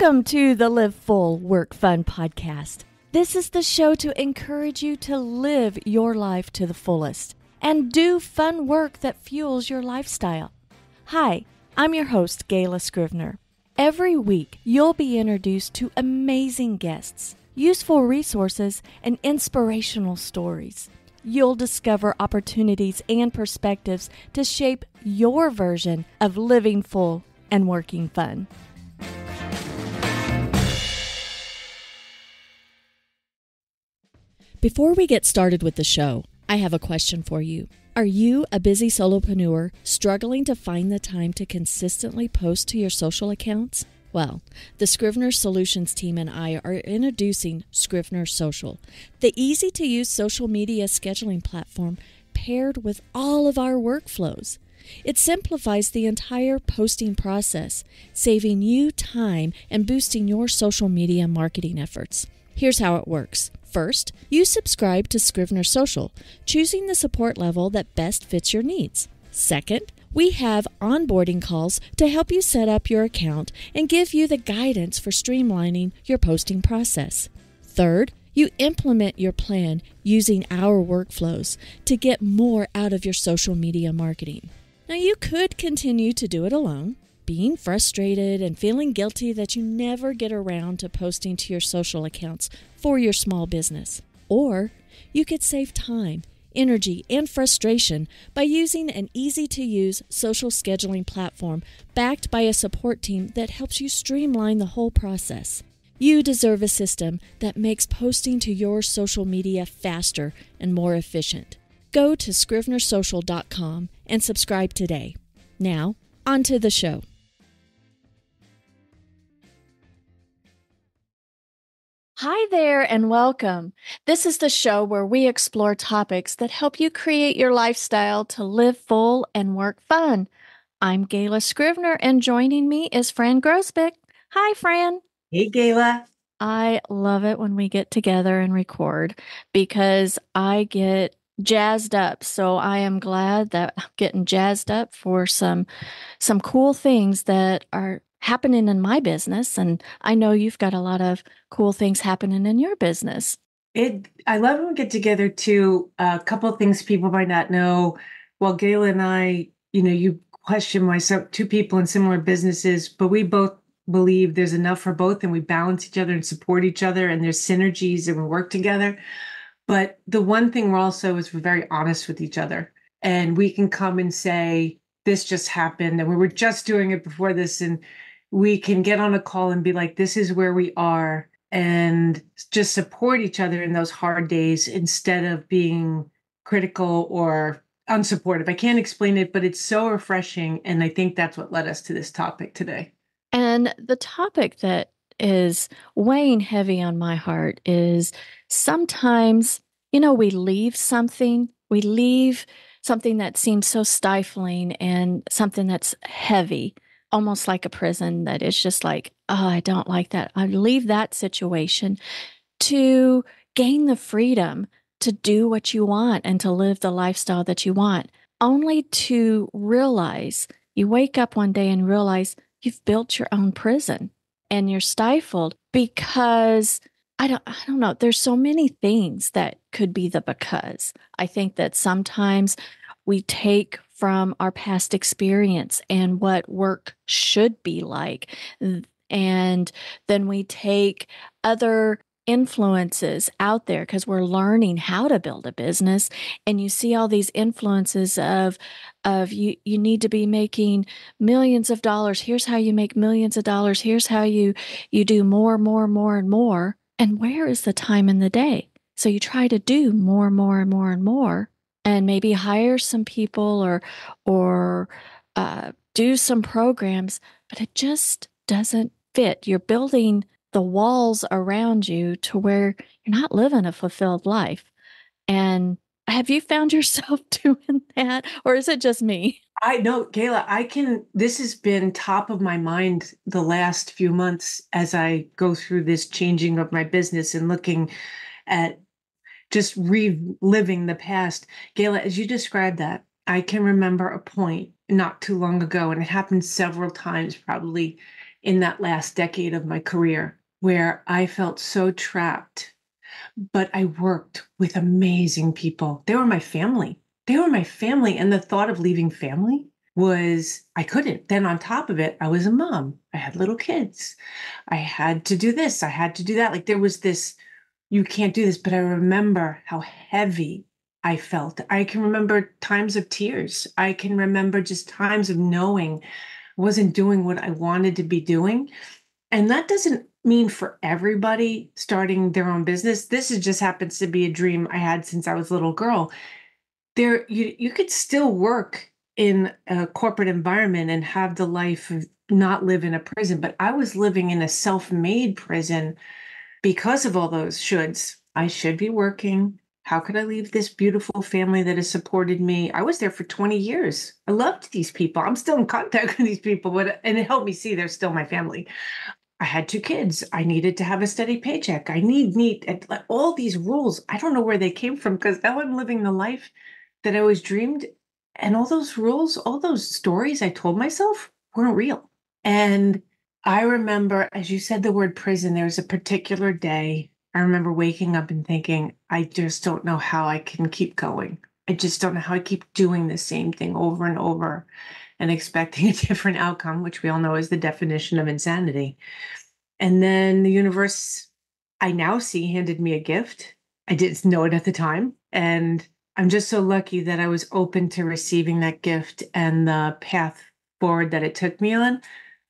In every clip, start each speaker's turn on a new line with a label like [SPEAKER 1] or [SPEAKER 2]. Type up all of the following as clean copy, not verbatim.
[SPEAKER 1] Welcome to the Live Full, Work Fun podcast. This is the show to encourage you to live your life to the fullest and do fun work that fuels your lifestyle. Hi, I'm your host, Gayla Scrivener. Every week, you'll be introduced to amazing guests, useful resources, and inspirational stories. You'll discover opportunities and perspectives to shape your version of living full and working fun. Before we get started with the show, I have a question for you. Are you a busy solopreneur struggling to find the time to consistently post to your social accounts? Well, the Scrivener Solutions team and I are introducing Scrivener Social, the easy-to-use social media scheduling platform paired with all of our workflows. It simplifies the entire posting process, saving you time and boosting your social media marketing efforts. Here's how it works. First, you subscribe to Scrivener Social, choosing the support level that best fits your needs. Second, we have onboarding calls to help you set up your account and give you the guidance for streamlining your posting process. Third, you implement your plan using our workflows to get more out of your social media marketing. Now, you could continue to do it alone, being frustrated and feeling guilty that you never get around to posting to your social accounts for your small business. Or you could save time, energy, and frustration by using an easy-to-use social scheduling platform backed by a support team that helps you streamline the whole process. You deserve a system that makes posting to your social media faster and more efficient. Go to scrivenersocial.com and subscribe today. Now, on to the show. Hi there and welcome. This is the show where we explore topics that help you create your lifestyle to live full and work fun. I'm Gayla Scrivener and joining me is Fran Groesbeck. Hi, Fran.
[SPEAKER 2] Hey, Gayla.
[SPEAKER 1] I love it when we get together and record because I get jazzed up. So I am glad that I'm getting jazzed up for some cool things that are happening in my business. And I know you've got a lot of cool things happening in your business.
[SPEAKER 2] I love when we get together too. A couple of things people might not know. Well, Gayla and I, you question myself, two people in similar businesses, but we both believe there's enough for both and we balance each other and support each other and there's synergies and we work together. But the one thing we're very honest with each other and we can come and say, this just happened and we were just doing it before this. And we can get on a call and be like, this is where we are and just support each other in those hard days instead of being critical or unsupportive. I can't explain it, but it's so refreshing. And I think that's what led us to this topic today.
[SPEAKER 1] And the topic that is weighing heavy on my heart is sometimes, we leave something that seems so stifling and something that's heavy, almost like a prison that is just like, oh, I don't like that. I leave that situation to gain the freedom to do what you want and to live the lifestyle that you want, only to realize you wake up one day and realize you've built your own prison and you're stifled because I don't know. There's so many things that could be the because. I think that sometimes we take from our past experience and what work should be like. And then we take other influences out there because we're learning how to build a business. And you see all these influences of you need to be making millions of dollars. Here's how you make millions of dollars. Here's how you do more, and more. And where is the time in the day? So you try to do more and more. And maybe hire some people or do some programs, but it just doesn't fit. You're building the walls around you to where you're not living a fulfilled life. And have you found yourself doing that, or is it just me?
[SPEAKER 2] I know, Gayla, this has been top of my mind the last few months as I go through this changing of my business and looking at just reliving the past. Gayla, as you described that, I can remember a point not too long ago, and it happened several times, probably in that last decade of my career where I felt so trapped, but I worked with amazing people. They were my family. They were my family. And the thought of leaving family was, I couldn't. Then on top of it, I was a mom. I had little kids. I had to do this. I had to do that. Like there was this, you can't do this. But I remember how heavy I felt. I can remember times of tears. I can remember just times of knowing I wasn't doing what I wanted to be doing. And that doesn't mean for everybody starting their own business. This is just happens to be a dream I had since I was a little girl. There, you could still work in a corporate environment and have the life of not live in a prison. But I was living in a self-made prison because of all those shoulds. I should be working. How could I leave this beautiful family that has supported me? I was there for 20 years. I loved these people. I'm still in contact with these people, but and it helped me see they're still my family. I had two kids. I needed to have a steady paycheck. I need and like, all these rules. I don't know where they came from because now I'm living the life that I always dreamed. And all those rules, all those stories I told myself weren't real. And I remember, as you said the word prison, there was a particular day. I remember waking up and thinking, I just don't know how I can keep going. I just don't know how I keep doing the same thing over and over and expecting a different outcome, which we all know is the definition of insanity. And then the universe, I now see, handed me a gift. I didn't know it at the time. And I'm just so lucky that I was open to receiving that gift and the path forward that it took me on.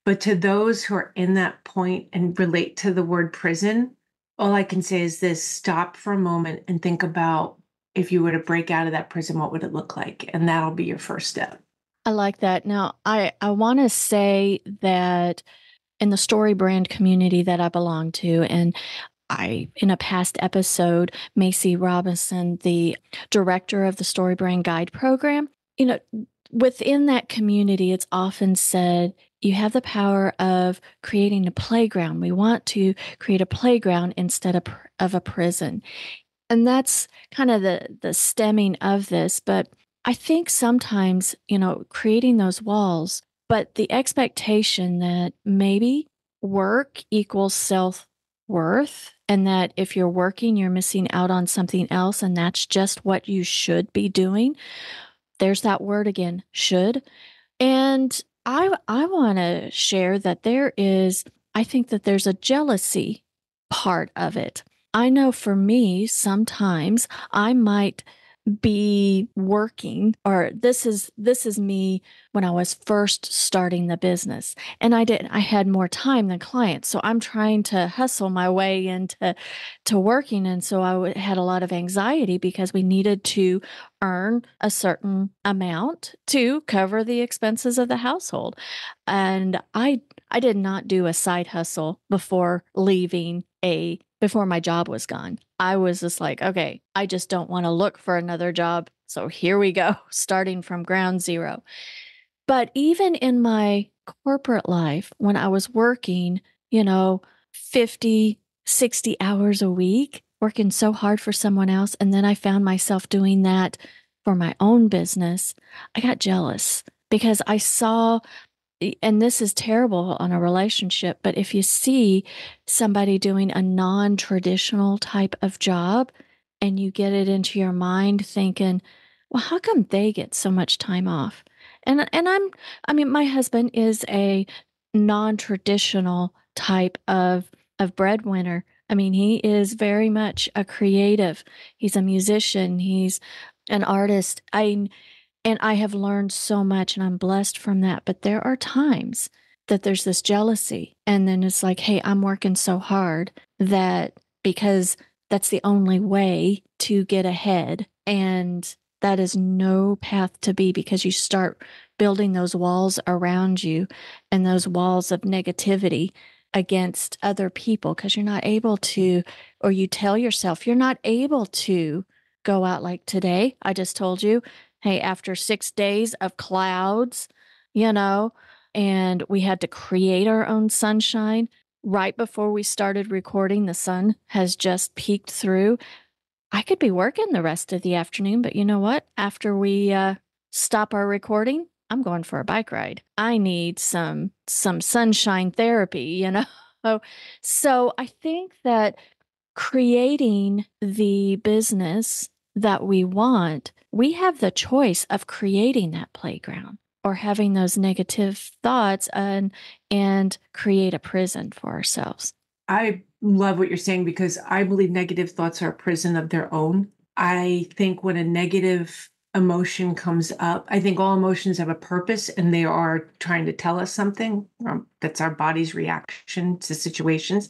[SPEAKER 2] But to those who are in that point and relate to the word prison, all I can say is this: stop for a moment and think about if you were to break out of that prison, what would it look like? And that'll be your first step.
[SPEAKER 1] I like that. Now, I want to say that in the story brand community that I belong to, and in a past episode, Macy Robinson, the director of the Story Brand Guide program, you know, within that community, it's often said you have the power of creating a playground. We want to create a playground instead of a prison. And that's kind of the stemming of this. But I think sometimes, creating those walls, but the expectation that maybe work equals self worth, and that if you're working, you're missing out on something else, and that's just what you should be doing. There's that word again, should. And I want to share that I think that there's a jealousy part of it. I know for me, sometimes I might be working, or this is me when I was first starting the business, and I had more time than clients, so I'm trying to hustle my way into working, and so had a lot of anxiety because we needed to earn a certain amount to cover the expenses of the household. And I did not do a side hustle before my job was gone. I was just like, okay, I just don't want to look for another job. So here we go, starting from ground zero. But even in my corporate life, when I was working, 50, 60 hours a week, working so hard for someone else, and then I found myself doing that for my own business, I got jealous because I saw, and this is terrible on a relationship, but if you see somebody doing a non-traditional type of job and you get it into your mind thinking, well, how come they get so much time off? And I mean, my husband is a non-traditional type of breadwinner. I mean, he is very much a creative. He's a musician, he's an artist. And I have learned so much and I'm blessed from that. But there are times that there's this jealousy. And then it's like, hey, I'm working so hard that because that's the only way to get ahead. And that is no path to be, because you start building those walls around you and those walls of negativity against other people because you're not able to, or you tell yourself you're not able to go out like today. I just told you, hey, after 6 days of clouds, you know, and we had to create our own sunshine. Right before we started recording, the sun has just peeked through. I could be working the rest of the afternoon, but you know what? After we stop our recording, I'm going for a bike ride. I need some sunshine therapy, you know? So I think that creating the business that we want, we have the choice of creating that playground or having those negative thoughts and create a prison for ourselves.
[SPEAKER 2] I love what you're saying because I believe negative thoughts are a prison of their own. I think when a negative emotion comes up, I think all emotions have a purpose and they are trying to tell us something. That's our body's reaction to situations.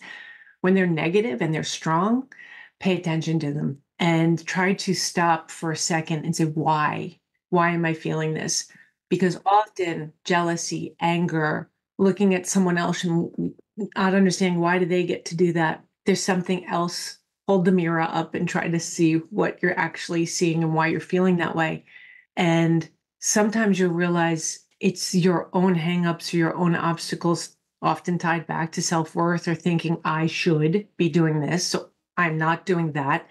[SPEAKER 2] When they're negative and they're strong, pay attention to them and try to stop for a second and say, why? Why am I feeling this? Because often jealousy, anger, looking at someone else and not understanding why do they get to do that? There's something else. Hold the mirror up and try to see what you're actually seeing and why you're feeling that way. And sometimes you'll realize it's your own hangups or your own obstacles, often tied back to self-worth or thinking I should be doing this, so I'm not doing that.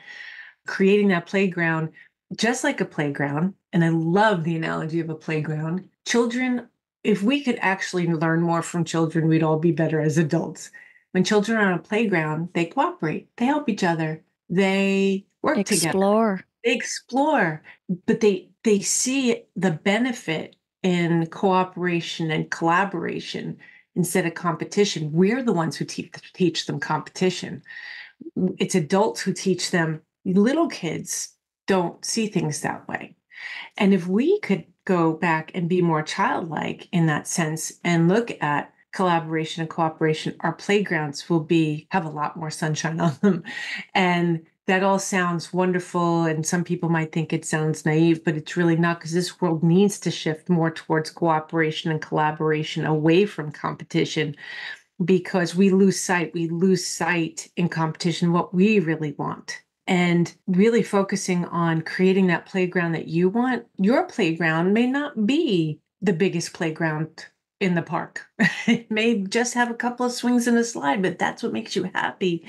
[SPEAKER 2] Creating that playground, just like a playground, and I love the analogy of a playground. Children, if we could actually learn more from children, we'd all be better as adults. When children are on a playground, they cooperate, they help each other, they work together,
[SPEAKER 1] Explore.
[SPEAKER 2] they explore, but they see the benefit in cooperation and collaboration instead of competition. We're the ones who teach them competition. It's adults who teach them. Little kids don't see things that way. And if we could go back and be more childlike in that sense and look at collaboration and cooperation, our playgrounds will be have a lot more sunshine on them. And that all sounds wonderful. And some people might think it sounds naive, but it's really not because this world needs to shift more towards cooperation and collaboration away from competition because we lose sight in competition what we really want and really focusing on creating that playground that you want. Your playground may not be the biggest playground in the park. It may just have a couple of swings and a slide, but that's what makes you happy.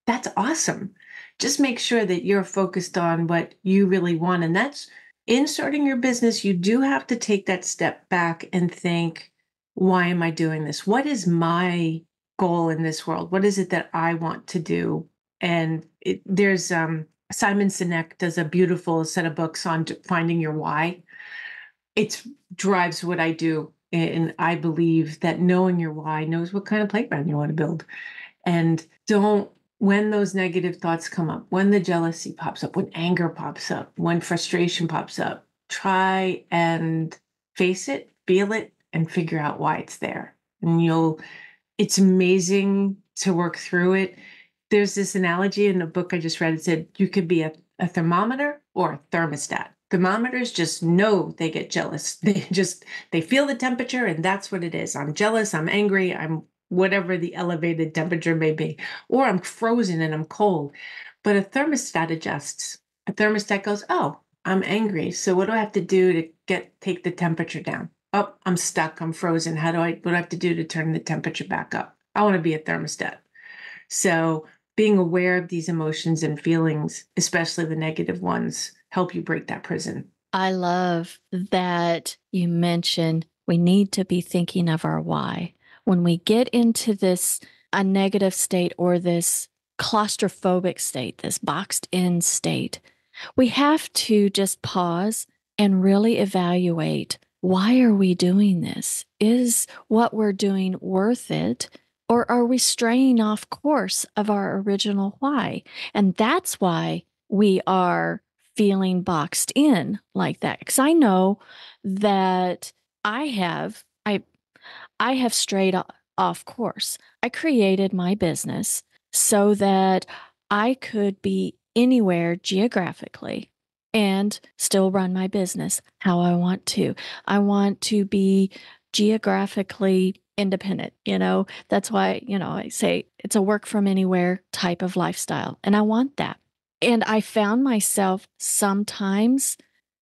[SPEAKER 2] That's awesome. Just make sure that you're focused on what you really want. And that's in starting your business, you do have to take that step back and think, why am I doing this? What is my goal in this world? What is it that I want to do? And there's Simon Sinek does a beautiful set of books on finding your why. It drives what I do. And I believe that knowing your why knows what kind of playground you want to build. And don't, when those negative thoughts come up, when the jealousy pops up, when anger pops up, when frustration pops up, try and face it, feel it, and figure out why it's there. And it's amazing to work through it. There's this analogy in a book I just read. It said you could be a thermometer or a thermostat. Thermometers just know they get jealous. They feel the temperature and that's what it is. I'm jealous, I'm angry, I'm whatever the elevated temperature may be, or I'm frozen and I'm cold. But a thermostat adjusts. A thermostat goes, oh, I'm angry. So what do I have to do to take the temperature down? Oh, I'm stuck. I'm frozen. What do I have to do to turn the temperature back up? I want to be a thermostat. So being aware of these emotions and feelings, especially the negative ones, help you break that prison.
[SPEAKER 1] I love that you mentioned we need to be thinking of our why. When we get into this a negative state or this claustrophobic state, this boxed in state, we have to just pause and really evaluate, why are we doing this? Is what we're doing worth it? Or are we straying off course of our original why? And that's why we are feeling boxed in like that. Because I know that I have I I have strayed off course. I created my business so that I could be anywhere geographically and still run my business how I want to. I want to be geographically independent. That's why, I say it's a work from anywhere type of lifestyle. And I want that. And I found myself sometimes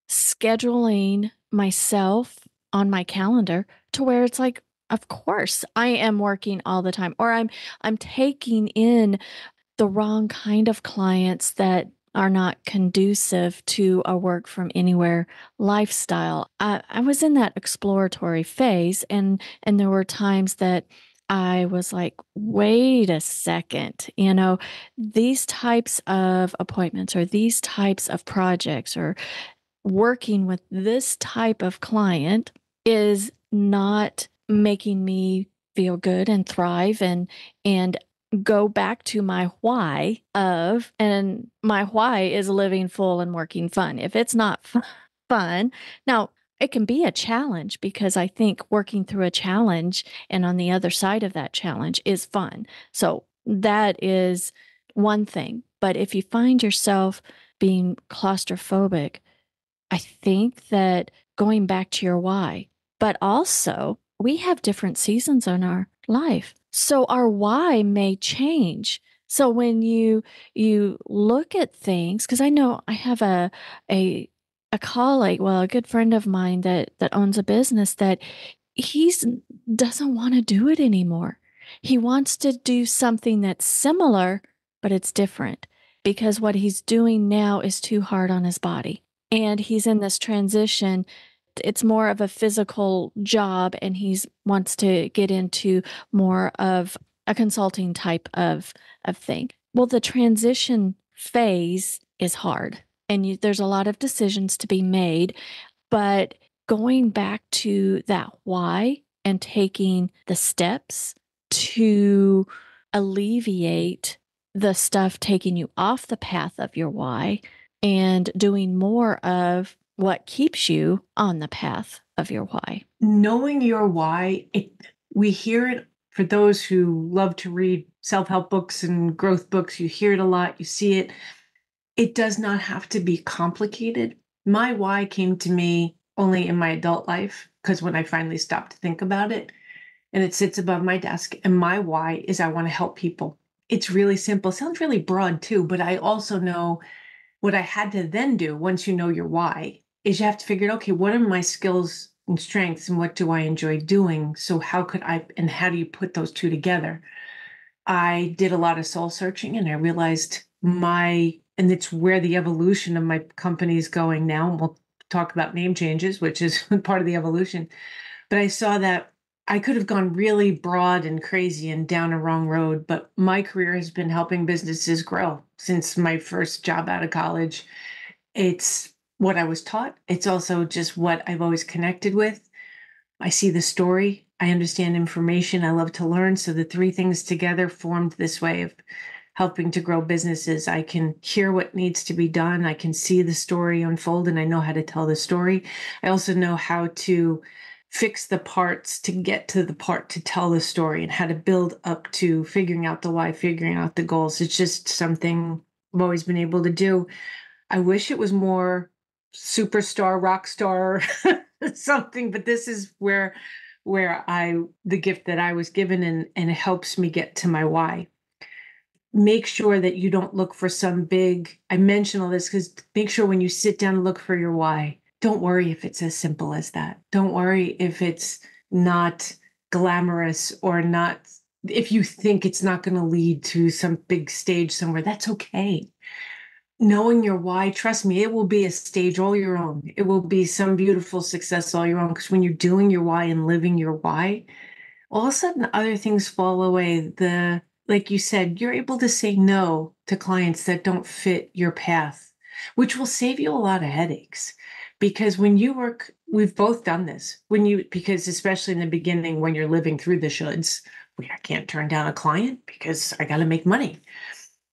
[SPEAKER 1] scheduling myself on my calendar to where it's like, of course, I am working all the time, or I'm taking in the wrong kind of clients that are not conducive to a work from anywhere lifestyle. I was in that exploratory phase, and there were times that I was like, wait a second, these types of appointments or these types of projects or working with this type of client is not making me feel good and thrive and go back to my why of, and my why is living full and working fun. If it's not fun, now it can be a challenge because I think working through a challenge and on the other side of that challenge is fun. So that is one thing. But if you find yourself being claustrophobic, I think that going back to your why, but also we have different seasons in our life. So our why may change. So when you look at things, because I know I have a a colleague, well, a good friend of mine that owns a business that he's doesn't want to do it anymore. He wants to do something that's similar, but it's different because what he's doing now is too hard on his body. And he's in this transition. It's more of a physical job, and he's wants to get into more of a consulting type of thing. Well, the transition phase is hard, and there's a lot of decisions to be made, but going back to that why and taking the steps to alleviate the stuff taking you off the path of your why and doing more of what keeps you on the path of your why.
[SPEAKER 2] Knowing your why, we hear it for those who love to read self-help books and growth books. You hear it a lot, you see it. It does not have to be complicated. My why came to me only in my adult life because when I finally stopped to think about it, and it sits above my desk. And my why is I want to help people. It's really simple. Sounds really broad too, but I also know what I had to then do once you know your why is you have to figure out, okay, what are my skills and strengths and what do I enjoy doing? So how could I, and how do you put those two together? I did a lot of soul searching and I realized and it's where the evolution of my company is going now. And we'll talk about name changes, which is part of the evolution. But I saw that I could have gone really broad and crazy and down a wrong road, but my career has been helping businesses grow since my first job out of college. It's what I was taught. It's also just what I've always connected with. I see the story. I understand information. I love to learn. So the three things together formed this way of helping to grow businesses. I can hear what needs to be done. I can see the story unfold and I know how to tell the story. I also know how to fix the parts to get to the part to tell the story and how to build up to figuring out the why, figuring out the goals. It's just something I've always been able to do. I wish it was more superstar, rock star, something, but this is where the gift that I was given and it helps me get to my why. Make sure that you don't look for some big, I mention all this because make sure when you sit down and look for your why, don't worry if it's as simple as that. Don't worry if it's not glamorous or not, if you think it's not going to lead to some big stage somewhere, that's okay. Knowing your why, trust me, it will be a stage all your own. It will be some beautiful success all your own. Because when you're doing your why and living your why, all of a sudden other things fall away. Like you said, you're able to say no to clients that don't fit your path, which will save you a lot of headaches. Because when you work, we've both done this. Because especially in the beginning, when you're living through the shoulds, I can't turn down a client because I got to make money.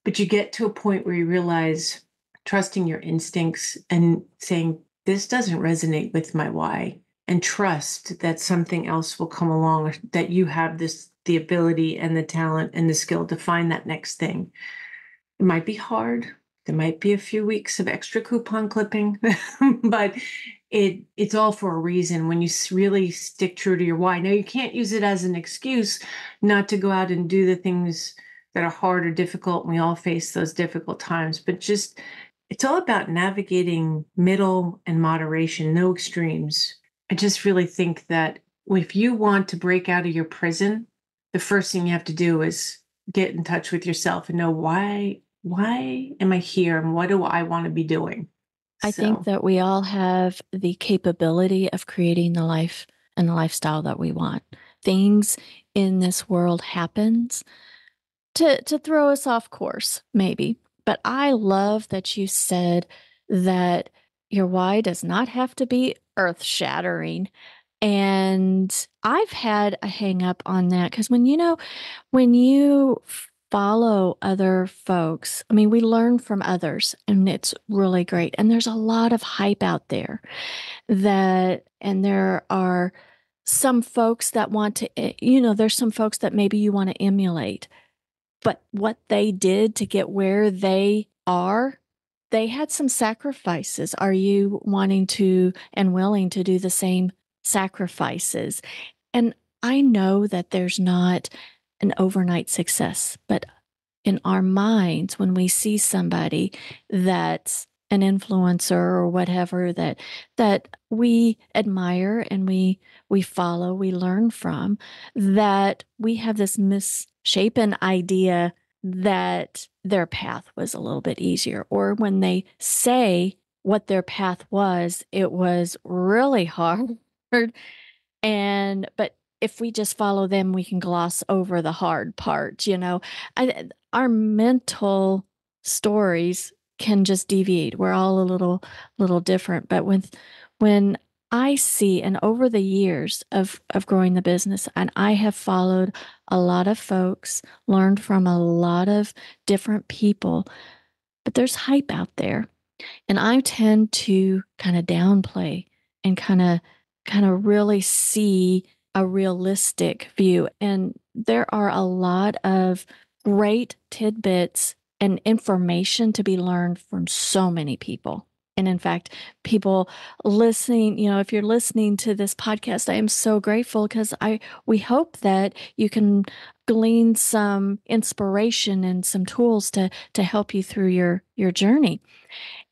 [SPEAKER 2] But you get to a point where you realize trusting your instincts and saying, this doesn't resonate with my why, and trust that something else will come along, that you have the ability and the talent and the skill to find that next thing. It might be hard. There might be a few weeks of extra coupon clipping, but it's all for a reason when you really stick true to your why. Now, you can't use it as an excuse not to go out and do the things that are hard or difficult. We all face those difficult times, but just it's all about navigating middle and moderation, no extremes. I just really think that if you want to break out of your prison, the first thing you have to do is get in touch with yourself and know, why why am I here and what do I want to be doing?
[SPEAKER 1] I think
[SPEAKER 2] So
[SPEAKER 1] that we all have the capability of creating the life and the lifestyle that we want. Things in this world happens to throw us off course, maybe. But I love that you said that your why does not have to be earth shattering. And I've had a hang up on that because when you follow other folks, I mean, we learn from others and it's really great. And there's a lot of hype out there and there are some folks that want to, there's some folks that maybe you want to emulate, but what they did to get where they are, they had some sacrifices. Are you wanting to and willing to do the same sacrifices? And I know that there's not an overnight success, but in our minds, when we see somebody that's an influencer or whatever that we admire and we follow, we learn from, that we have this misshapen idea that their path was a little bit easier, or when they say what their path was, it was really hard. But if we just follow them, we can gloss over the hard part. Our mental stories can just deviate. We're all a little different. But when I see, and over the years of growing the business, and I have followed a lot of folks, learned from a lot of different people, but there's hype out there. And I tend to kind of downplay and kind of really see a realistic view. And there are a lot of great tidbits and information to be learned from so many people. And in fact, people listening, if you're listening to this podcast, I am so grateful because we hope that you can glean some inspiration and some tools to help you through your journey.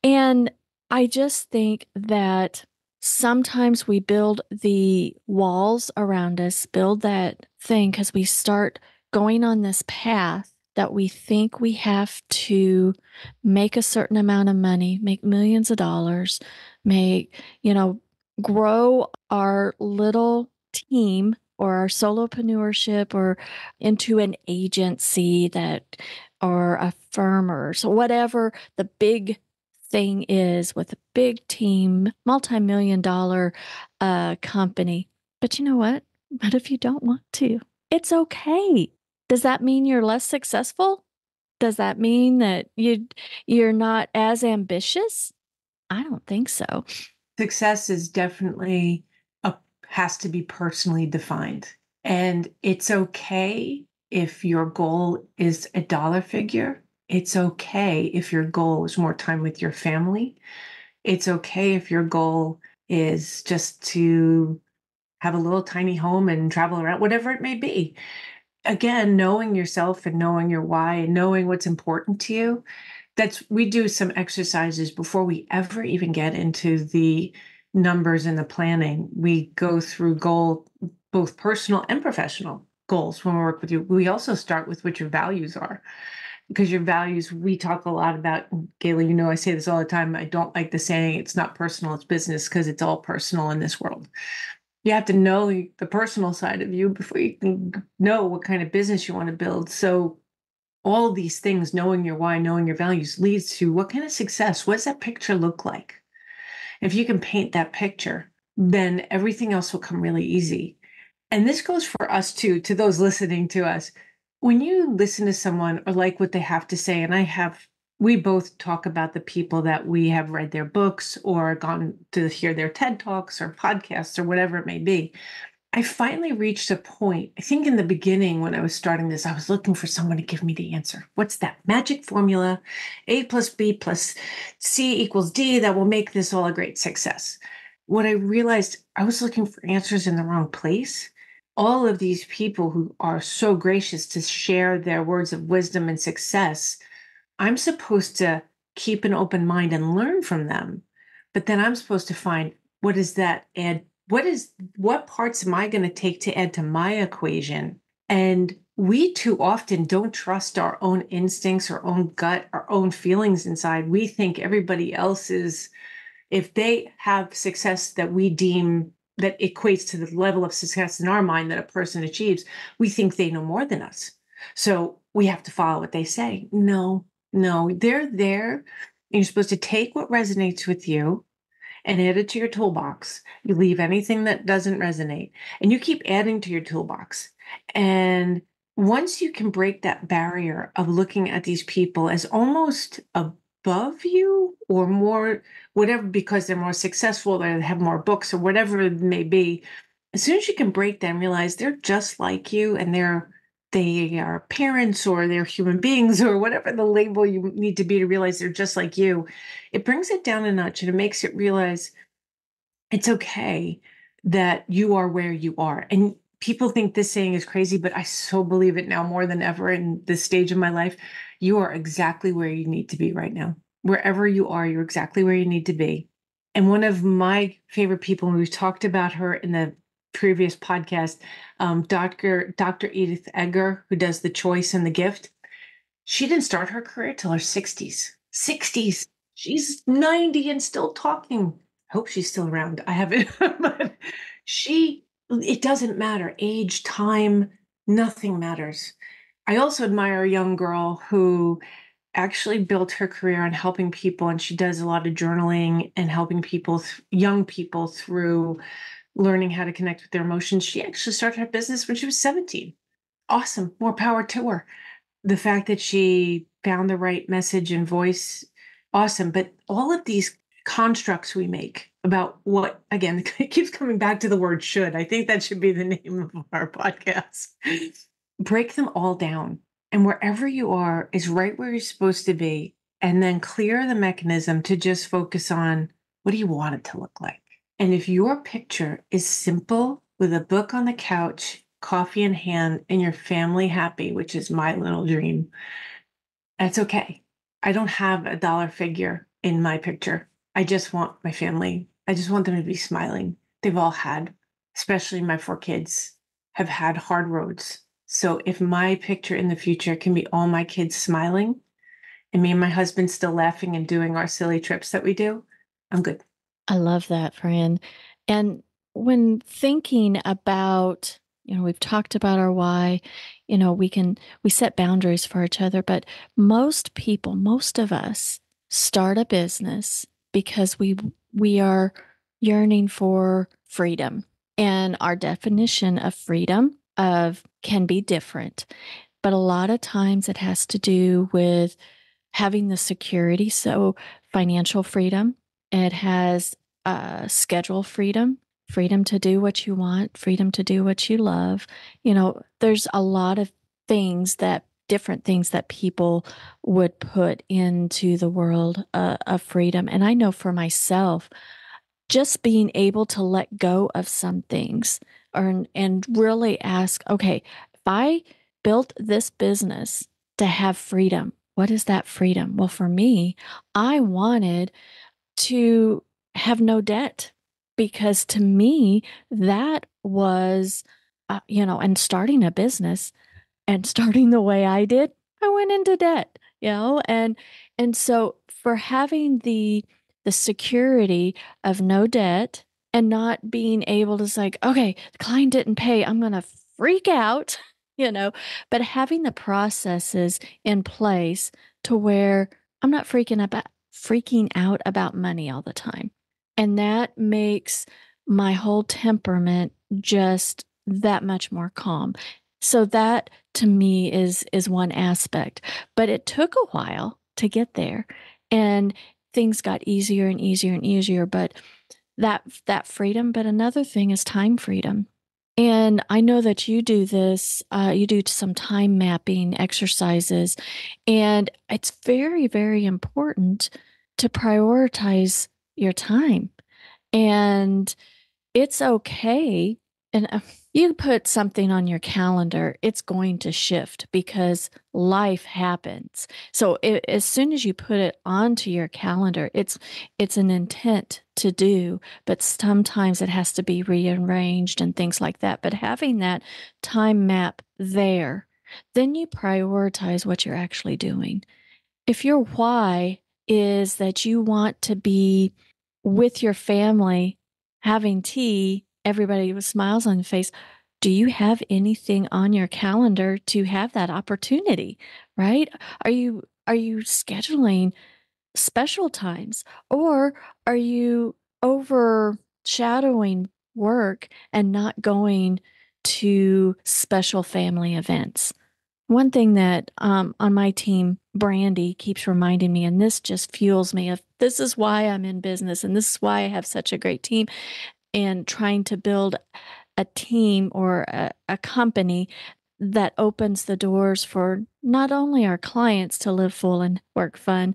[SPEAKER 1] And I just think that sometimes we build the walls around us, build that thing because we start going on this path that we think we have to make a certain amount of money, make millions of dollars, grow our little team or our solopreneurship or into an agency or a firm or so whatever the big thing is with a big team, multi-million dollar company. But you know what? But if you don't want to, it's okay. Does that mean you're less successful? Does that mean that you're not as ambitious? I don't think so.
[SPEAKER 2] success is definitely a has to be personally defined. And it's okay if your goal is a dollar figure. It's okay if your goal is more time with your family. It's okay if your goal is just to have a little tiny home and travel around, whatever it may be. Again, knowing yourself and knowing your why and knowing what's important to you. We do some exercises before we ever even get into the numbers and the planning. We go through both personal and professional goals when we work with you. We also start with what your values are, because your values, we talk a lot about, Gayla, I say this all the time. I don't like the saying it's not personal, it's business, because it's all personal in this world. You have to know the personal side of you before you can know what kind of business you want to build. So all these things, knowing your why, knowing your values, leads to what kind of success, what does that picture look like? If you can paint that picture, then everything else will come really easy. And this goes for us too, to those listening to us. When you listen to someone or like what they have to say, and we both talk about the people that we have read their books or gone to hear their TED Talks or podcasts or whatever it may be. I finally reached a point. I think in the beginning, when I was starting this, I was looking for someone to give me the answer. What's that magic formula? A plus B plus C equals D that will make this all a great success. What I realized, I was looking for answers in the wrong place. All of these people who are so gracious to share their words of wisdom and success, I'm supposed to keep an open mind and learn from them. But then I'm supposed to find, what does that add? What parts am I going to take to add to my equation? And we too often don't trust our own instincts, our own gut, our own feelings inside. We think everybody else is, if they have success that we deem that equates to the level of success in our mind that a person achieves, we think they know more than us. So we have to follow what they say. No, no, they're there. And you're supposed to take what resonates with you and add it to your toolbox. You leave anything that doesn't resonate and you keep adding to your toolbox. And once you can break that barrier of looking at these people as almost above you or more, whatever, because they're more successful, they have more books or whatever it may be, as soon as you can break that and realize they're just like you and they are parents or they're human beings or whatever the label you need to be to realize they're just like you, it brings it down a notch and it makes it realize it's okay that you are where you are. And people think this saying is crazy, but I so believe it now more than ever in this stage of my life. You are exactly where you need to be right now. Wherever you are, you're exactly where you need to be. And one of my favorite people, and we've talked about her in the previous podcast, Dr. Edith Eger, who does The Choice and the Gift. She didn't start her career till her 60s. 60s. She's 90 and still talking. I hope she's still around. I haven't, but it doesn't matter. Age, time, nothing matters. I also admire a young girl who actually built her career on helping people, and she does a lot of journaling and helping people, young people, through learning how to connect with their emotions. She actually started her business when she was 17. Awesome. More power to her. The fact that she found the right message and voice, awesome. But all of these constructs we make about what, again, it keeps coming back to the word should. I think that should be the name of our podcast. Break them all down. And wherever you are is right where you're supposed to be. And then clear the mechanism to just focus on, what do you want it to look like? And if your picture is simple with a book on the couch, coffee in hand, and your family happy, which is my little dream, that's okay. I don't have a dollar figure in my picture. I just want my family. I just want them to be smiling. They've all had, especially my 4 kids, have had hard roads. So if my picture in the future can be all my kids smiling and me and my husband still laughing and doing our silly trips that we do, I'm good.
[SPEAKER 1] I love that, Fran. And when thinking about, we've talked about our why, we set boundaries for each other, but most people, most of us start a business because we are yearning for freedom. And our definition of freedom can be different. But a lot of times it has to do with having the security. So financial freedom, it has schedule freedom, freedom to do what you want, freedom to do what you love. There's a lot of different things that people would put into the world of freedom. And I know for myself, just being able to let go of some things and really ask, okay, if I built this business to have freedom, what is that freedom? Well, for me, I wanted to have no debt because to me, that was, and starting a business and starting the way I did, I went into debt, and so for having the security of no debt and not being able to say, okay, the client didn't pay, I'm going to freak out, you know, but having the processes in place to where I'm not freaking out about money all the time. And that makes my whole temperament just that much more calm. So that to me is one aspect, but it took a while to get there and things got easier and easier and easier, but that freedom, but another thing is time freedom. And I know that you do this, you do some time mapping exercises, and it's very, very important to prioritize your time. And it's okay. And you put something on your calendar, it's going to shift because life happens. So as soon as you put it onto your calendar, it's an intent to do, but sometimes it has to be rearranged and things like that. But having that time map there then you prioritize what you're actually doing. If your why is that you want to be with your family having tea, everybody with smiles on your face, do you have anything on your calendar to have that opportunity, right? Are you scheduling special times, or are you overshadowing work and not going to special family events? One thing that on my team, Brandy keeps reminding me, and this just fuels me of this is why I'm in business and this is why I have such a great team and trying to build a team or a company that opens the doors for not only our clients to live full and work fun,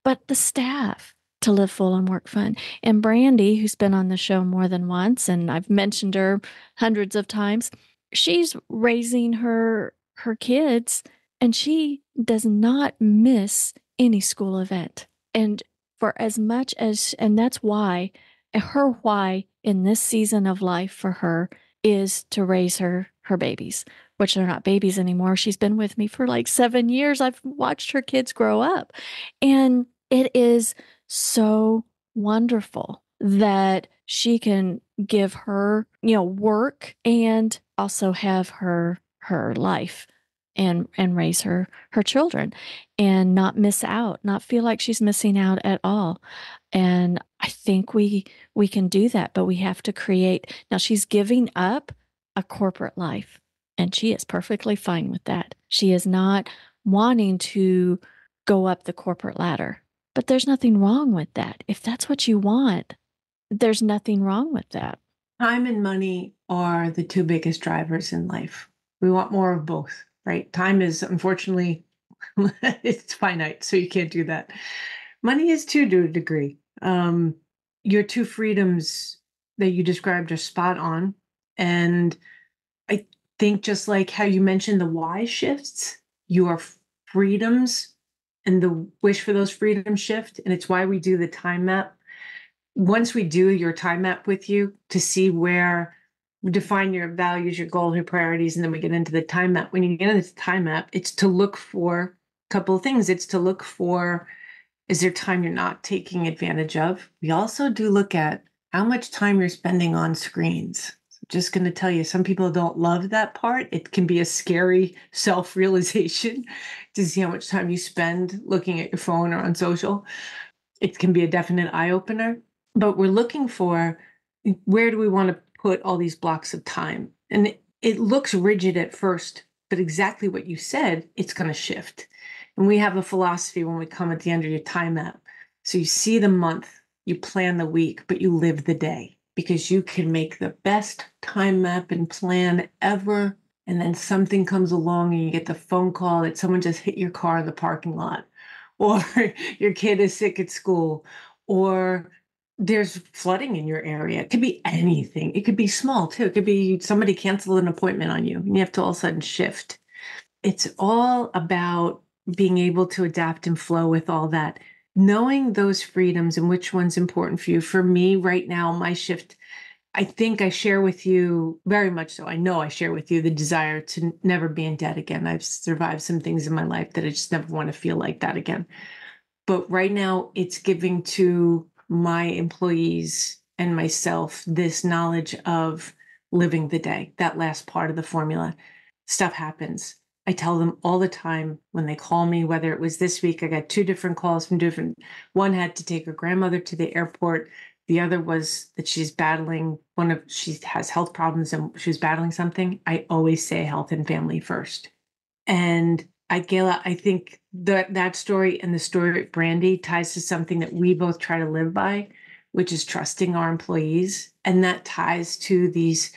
[SPEAKER 1] but the staff to live full and work fun. And Brandy, who's been on the show more than once, and I've mentioned her hundreds of times, she's raising her kids and she does not miss any school event. And for as much as, and that's why her why in this season of life for her is to raise her babies, which they're not babies anymore. She's been with me for like 7 years. I've watched her kids grow up. And it is so wonderful that she can give her, work and also have her life and raise her children and not miss out, not feel like she's missing out at all. And I think we can do that, but we have to create. Now she's giving up a corporate life, and she is perfectly fine with that. She is not wanting to go up the corporate ladder. But there's nothing wrong with that. If that's what you want, there's nothing wrong with that.
[SPEAKER 2] Time and money are the two biggest drivers in life. We want more of both, right? Time is unfortunately it's finite, so you can't do that. Money is too, to a degree. Your two freedoms that you described are spot on. And I think just like how you mentioned the why shifts, your freedoms and the wish for those freedoms shift. And it's why we do the time map. Once we do your time map with you to see where we define your values, your goals, your priorities, and then we get into the time map. When you get into the time map, it's to look for a couple of things. It's to look for, is there time you're not taking advantage of? We also do look at how much time you're spending on screens. Just going to tell you, some people don't love that part. It can be a scary self-realization to see how much time you spend looking at your phone or on social. It can be a definite eye-opener, but we're looking for, where do we want to put all these blocks of time? And it looks rigid at first, but exactly what you said, it's going to shift. And we have a philosophy when we come at the end of your time map. So you see the month, you plan the week, but you live the day, because you can make the best time map and plan ever. And then something comes along and you get the phone call that someone just hit your car in the parking lot, or your kid is sick at school, or there's flooding in your area. It could be anything. It could be small too. It could be somebody canceled an appointment on you and you have to all of a sudden shift. It's all about being able to adapt and flow with all that, knowing those freedoms and which one's important for you. For me right now, my shift, I think I share with you very much so. I know I share with you the desire to never be in debt again. I've survived some things in my life that I just never want to feel like that again. But right now, it's giving to my employees and myself this knowledge of living the day, that last part of the formula. Stuff happens. I tell them all the time when they call me, whether it was this week, I got two different calls from different, one had to take her grandmother to the airport. The other was that she's battling she has health problems and she's battling something. I always say health and family first. And Gayla, I think that story and the story of Brandy ties to something that we both try to live by, which is trusting our employees. And that ties to these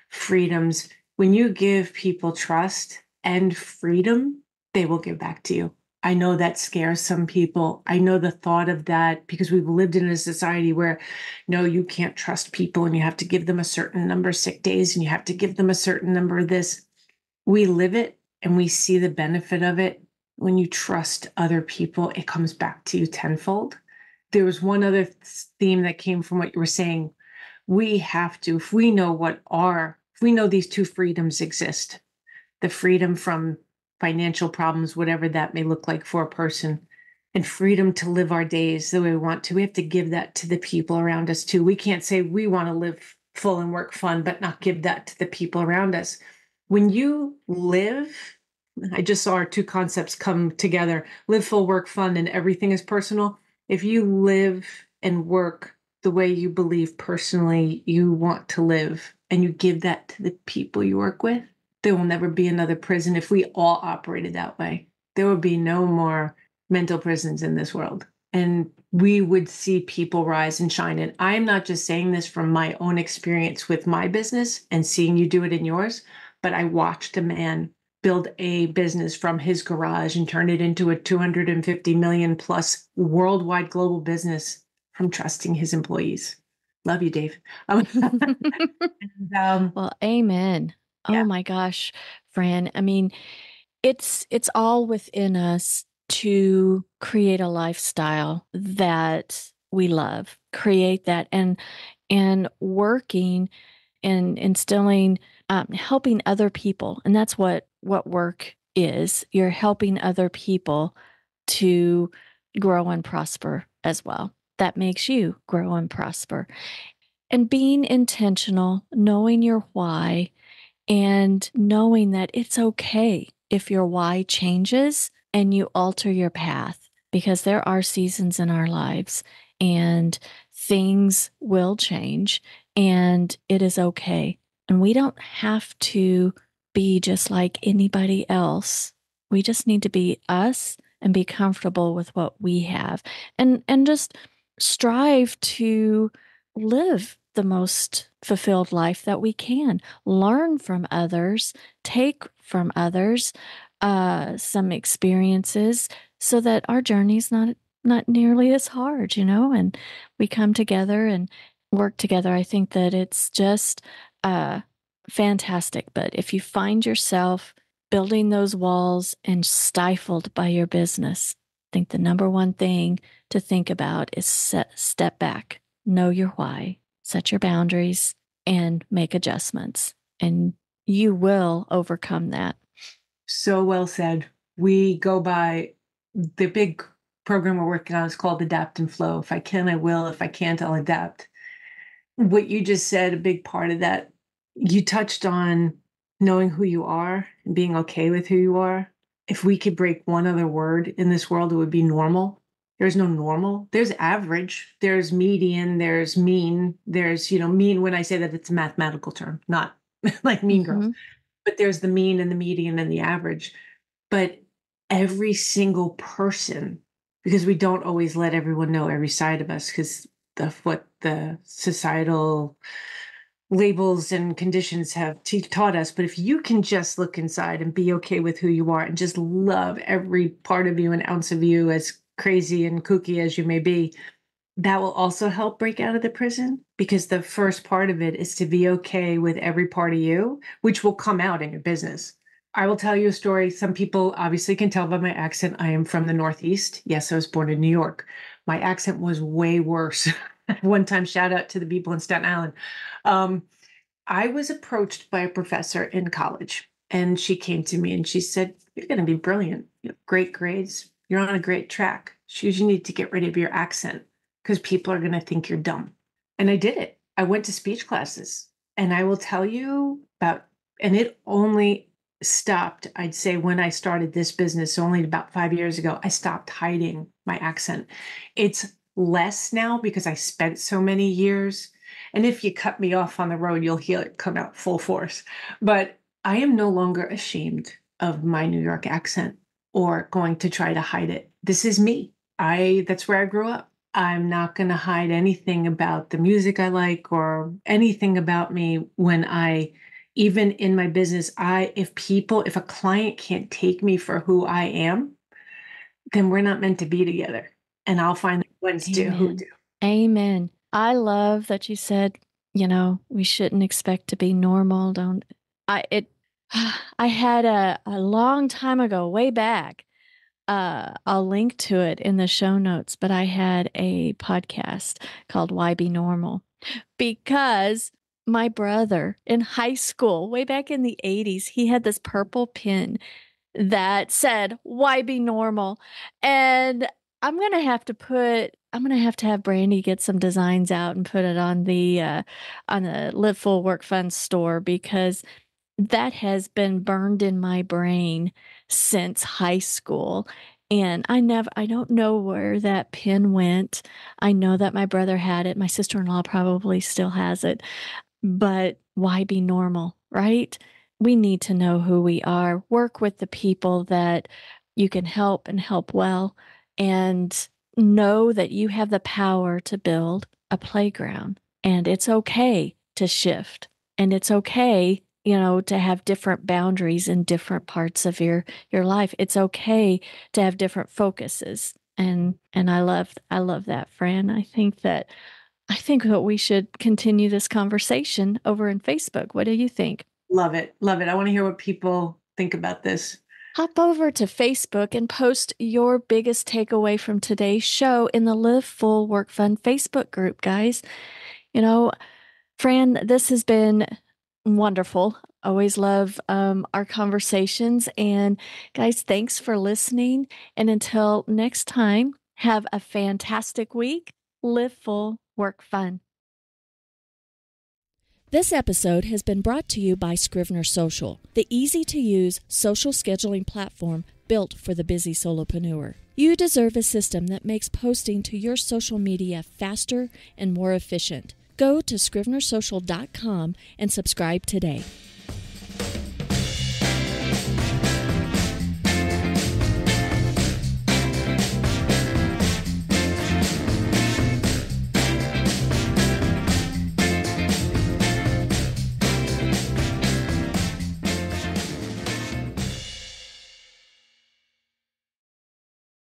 [SPEAKER 2] freedoms. When you give people trust and freedom, they will give back to you. I know that scares some people. I know the thought of that, because we've lived in a society where, no, you can't trust people and you have to give them a certain number of sick days and you have to give them a certain number of this. We live it and we see the benefit of it. When you trust other people, it comes back to you tenfold. There was one other theme that came from what you were saying. We have to, if we know these two freedoms exist, the freedom from financial problems, whatever that may look like for a person, and freedom to live our days the way we want to. We have to give that to the people around us too. We can't say we want to live full and work fun, but not give that to the people around us. When you live, I just saw our two concepts come together: live full, work fun, and everything is personal. If you live and work the way you believe personally you want to live, and you give that to the people you work with, there will never be another prison. If we all operated that way, there would be no more mental prisons in this world. And we would see people rise and shine. And I'm not just saying this from my own experience with my business and seeing you do it in yours, but I watched a man build a business from his garage and turn it into a 250 million plus worldwide global business from trusting his employees. Love you, Dave. And,
[SPEAKER 1] Well, amen.
[SPEAKER 2] yeah.
[SPEAKER 1] Oh my gosh, Fran. I mean, it's all within us to create a lifestyle that we love. Create that and working and instilling helping other people. And that's what work is. You're helping other people to grow and prosper as well. That makes you grow and prosper. And being intentional, knowing your why, and knowing that it's okay if your why changes and you alter your path, because there are seasons in our lives and things will change and it is okay. And we don't have to be just like anybody else. We just need to be us and be comfortable with what we have and just strive to live the most fulfilled life that we can. Learn from others, take from others some experiences so that our journey's not nearly as hard, and we come together and work together. I think that it's just uh, fantastic. But if you find yourself building those walls and stifled by your business, I think the number one thing to think about is step back, know your why, set your boundaries, and make adjustments. And you will overcome that.
[SPEAKER 2] So well said. We go by the big program we're working on is called Adapt and Flow. If I can, I will. If I can't, I'll adapt. What you just said, a big part of that, you touched on knowing who you are and being okay with who you are. If we could break one other word in this world, it would be normal. There's no normal. There's average. There's median. There's mean. There's, mean when I say that it's a mathematical term, not like mean girls.
[SPEAKER 1] Mm-hmm.
[SPEAKER 2] But there's the mean and the median and the average. But every single person, because we don't always let everyone know every side of us, because what the societal labels and conditions have taught us. But if you can just look inside and be okay with who you are and just love every part of you, an ounce of you, as crazy and kooky as you may be, that will also help break out of the prison, because the first part of it is to be okay with every part of you, which will come out in your business. I will tell you a story. Some people obviously can tell by my accent. I am from the Northeast. Yes, I was born in New York. My accent was way worse. One time, shout out to the people in Staten Island. Um, I was approached by a professor in college, and she came to me and she said, "You're going to be brilliant. You have great grades. You're on a great track. She goes, you need to get rid of your accent because people are going to think you're dumb." And I did it. I went to speech classes, and I will tell you and it only stopped, I'd say, when I started this business, only about 5 years ago, I stopped hiding my accent. It's less now because I spent so many years. And if you cut me off on the road, you'll hear it come out full force. But I am no longer ashamed of my New York accent or going to try to hide it. This is me. That's where I grew up. I'm not going to hide anything about the music I like or anything about me even in my business, if a client can't take me for who I am, then we're not meant to be together. And I'll find the ones who
[SPEAKER 1] Amen.
[SPEAKER 2] do.
[SPEAKER 1] Amen. I love that you said, we shouldn't expect to be normal. Don't I it I had a long time ago, way back. I'll link to it in the show notes, but I had a podcast called Why Be Normal, because my brother in high school, way back in the 80s, he had this purple pin that said, "Why be normal?" And I'm gonna have to have Brandy get some designs out and put it on the Live Full Work Fun store, because that has been burned in my brain since high school, and I don't know where that pin went. I know that my brother had it, my sister-in-law probably still has it, but why be normal, right? We need to know who we are, work with the people that you can help and help well, and know that you have the power to build a playground. And it's okay to shift. And it's okay, to have different boundaries in different parts of your life. It's okay to have different focuses. And I love that, Fran. I think that we should continue this conversation over in Facebook. What do you think?
[SPEAKER 2] Love it. Love it. I want to hear what people think about this.
[SPEAKER 1] Hop over to Facebook and post your biggest takeaway from today's show in the Live Full Work Fun Facebook group, guys. You know, Fran, this has been wonderful. Always love our conversations. And guys, thanks for listening. And until next time, have a fantastic week. Live full, work fun. This episode has been brought to you by Scrivener Social, the easy-to-use social scheduling platform built for the busy solopreneur. You deserve a system that makes posting to your social media faster and more efficient. Go to scrivenersocial.com and subscribe today.